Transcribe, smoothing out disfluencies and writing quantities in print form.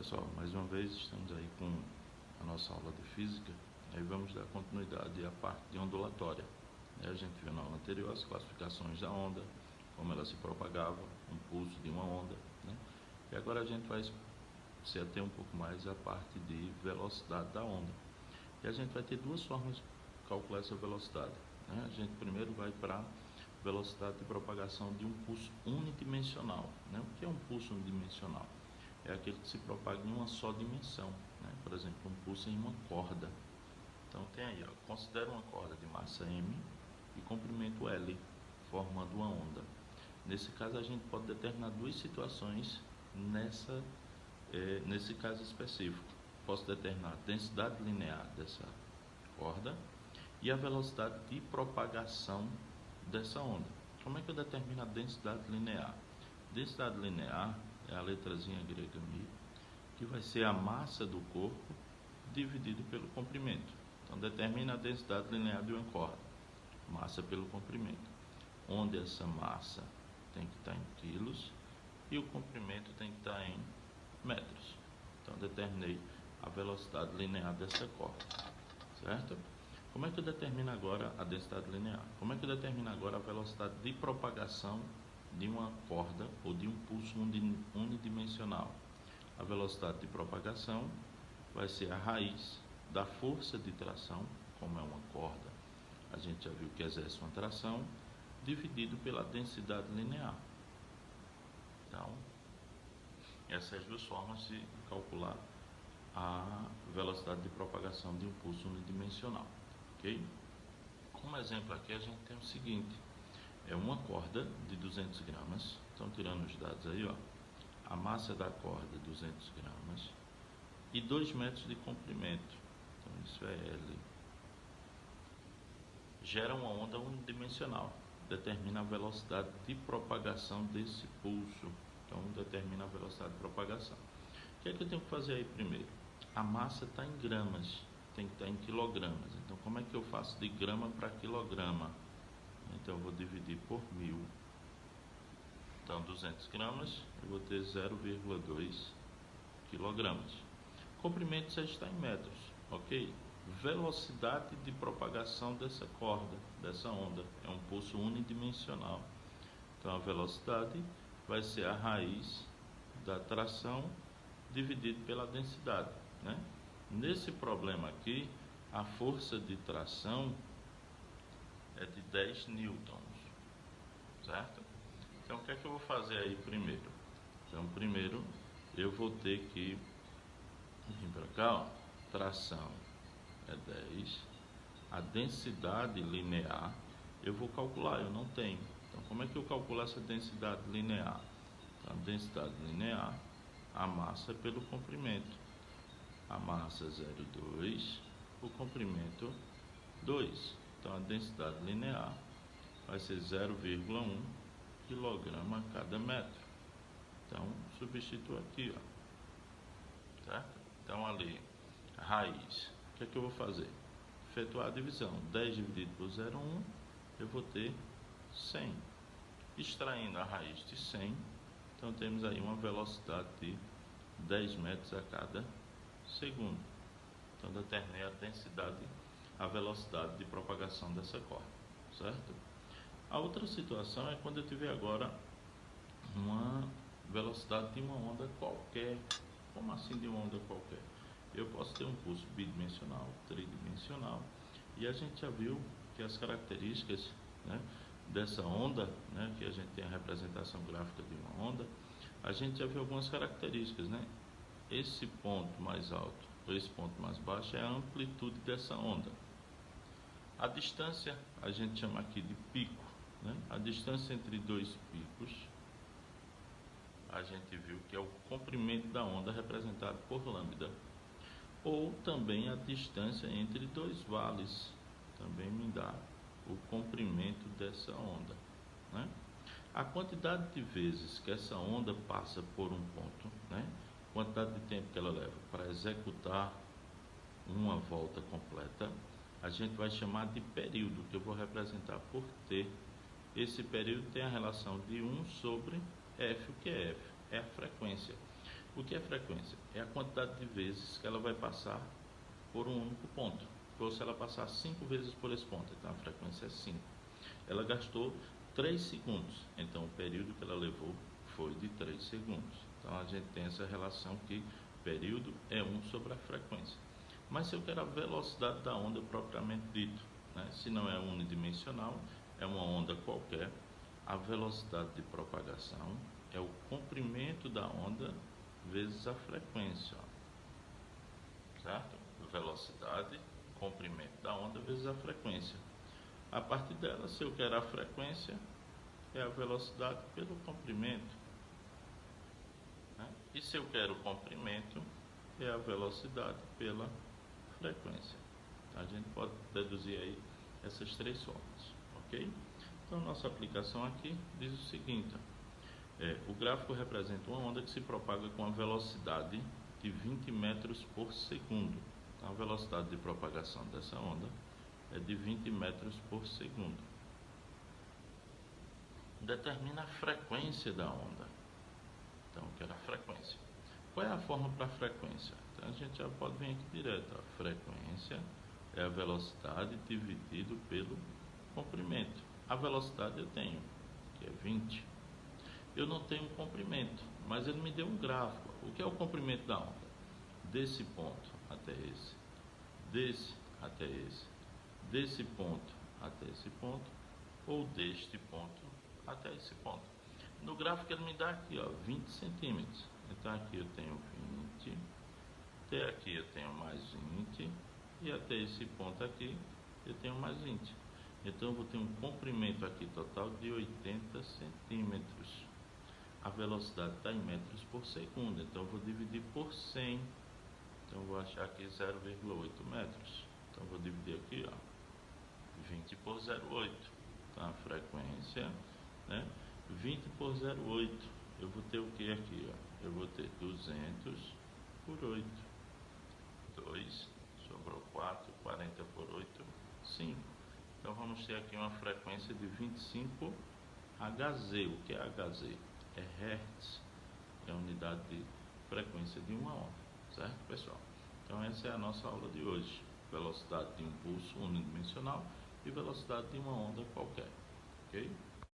pessoal, mais uma vez estamos aí com a nossa aula de física. Aí vamos dar continuidade à parte de ondulatória. A gente viu na aula anterior as classificações da onda, como ela se propagava, um pulso de uma onda, né? E agora a gente vai se ater um pouco mais à parte de velocidade da onda. E a gente vai ter duas formas de calcular essa velocidade, né? A gente primeiro vai para a velocidade de propagação de um pulso unidimensional, né? O que é um pulso unidimensional? É aquele que se propaga em uma só dimensão, né? Por exemplo, um pulso em uma corda. Então tem aí, ó, considera uma corda de massa m e comprimento L, formando uma onda. Nesse caso a gente pode determinar duas situações nesse caso específico. Posso determinar a densidade linear dessa corda e a velocidade de propagação dessa onda. Como é que eu determino a densidade linear? Densidade linear é a letrazinha grega μ, que vai ser a massa do corpo dividido pelo comprimento. Então, determina a densidade linear de uma corda, massa pelo comprimento, onde essa massa tem que estar em quilos e o comprimento tem que estar em metros. Então, determinei a velocidade linear dessa corda, certo? Como é que eu determino agora a densidade linear? Como é que eu determino agora a velocidade de propagação de uma corda ou de um pulso unidimensional? A velocidade de propagação vai ser a raiz da força de tração, como é uma corda, a gente já viu que exerce uma tração, dividido pela densidade linear. Então, essas duas formas de calcular a velocidade de propagação de um pulso unidimensional, ok? Como exemplo aqui a gente tem o seguinte, é uma corda de 200 gramas, então tirando os dados aí, ó, a massa da corda 200 gramas e 2 metros de comprimento, então isso é L, gera uma onda unidimensional, determina a velocidade de propagação desse pulso, então determina a velocidade de propagação. O que é que eu tenho que fazer aí primeiro? A massa está em gramas, tem que estar em quilogramas, então como é que eu faço de grama para quilograma? Então eu vou dividir por 1000, então 200 gramas, eu vou ter 0,2 quilogramas. Comprimento já está em metros, ok? Velocidade de propagação dessa corda, dessa onda, é um pulso unidimensional. Então a velocidade vai ser a raiz da tração dividido pela densidade, né? Nesse problema aqui, a força de tração é de 10 newtons, certo? Então o que é que eu vou fazer aí primeiro? Então primeiro eu vou ter que vir para cá, ó, tração é 10, a densidade linear eu vou calcular, eu não tenho. Então como é que eu calculo essa densidade linear? Então, a densidade linear, a massa pelo comprimento, a massa 0,2, o comprimento 2, então a densidade linear vai ser 0,1 kg a cada metro. Então substituo aqui, ó, certo? Então ali, raiz, o que é que eu vou fazer? Efetuar a divisão, 10 dividido por 0,1, eu vou ter 100. Extraindo a raiz de 100, então temos aí uma velocidade de 10 metros a cada segundo. Então determinei a densidade, a velocidade de propagação dessa corda, certo? A outra situação é quando eu tiver agora uma velocidade de uma onda qualquer. Como assim de uma onda qualquer? Eu posso ter um pulso bidimensional, tridimensional, e a gente já viu que as características, né, dessa onda, né, que a gente tem a representação gráfica de uma onda, a gente já viu algumas características, né? Esse ponto mais alto ou esse ponto mais baixo é a amplitude dessa onda. A distância a gente chama aqui de pico, né? A distância entre dois picos a gente viu que é o comprimento da onda representado por lambda, ou também a distância entre dois vales também me dá o comprimento dessa onda, né? A quantidade de vezes que essa onda passa por um ponto, né? Quantidade de tempo que ela leva para executar uma volta completa, a gente vai chamar de período, que eu vou representar por t. Esse período tem a relação de 1 sobre f, o que é f? É a frequência. O que é frequência? É a quantidade de vezes que ela vai passar por um único ponto. Ou se ela passar 5 vezes por esse ponto, então a frequência é 5. Ela gastou 3 segundos, então o período que ela levou foi de 3 segundos. Então a gente tem essa relação que período é 1 sobre a frequência. Mas se eu quero a velocidade da onda propriamente dito, né? Se não é unidimensional, é uma onda qualquer, a velocidade de propagação é o comprimento da onda vezes a frequência, certo? Velocidade, comprimento da onda vezes a frequência. A partir dela, se eu quero a frequência, é a velocidade pelo comprimento, né? E se eu quero o comprimento, é a velocidade pela frequência. A gente pode deduzir aí essas 3 formas, ok? Então, nossa aplicação aqui diz o seguinte: o gráfico representa uma onda que se propaga com a velocidade de 20 metros por segundo. Então, a velocidade de propagação dessa onda é de 20 metros por segundo. Determina a frequência da onda. Então, quero a frequência. Qual é a forma para a frequência? Então, a gente já pode vir aqui direto. A frequência é a velocidade dividido pelo comprimento. A velocidade eu tenho, que é 20. Eu não tenho um comprimento, mas ele me deu um gráfico. O que é o comprimento da onda? Desse ponto até esse, desse até esse, desse ponto até esse ponto, ou deste ponto até esse ponto. No gráfico ele me dá aqui, ó, 20 centímetros. Então aqui eu tenho 20, até aqui eu tenho mais 20, e até esse ponto aqui eu tenho mais 20. Então eu vou ter um comprimento aqui total de 80 centímetros. A velocidade está em metros por segundo, então eu vou dividir por 100. Então eu vou achar aqui 0,8 metros. Então eu vou dividir aqui, ó, 20 por 0,8. Então a frequência, né? 20 por 0,8. Eu vou ter o que aqui, ó? Eu vou ter 200 por 8. 2, sobrou 4, 40 por 8, 5. Então vamos ter aqui uma frequência de 25 Hz. O que é Hz? É Hertz, é a unidade de frequência de uma onda, certo, pessoal? Então essa é a nossa aula de hoje: velocidade de um pulso unidimensional e velocidade de uma onda qualquer.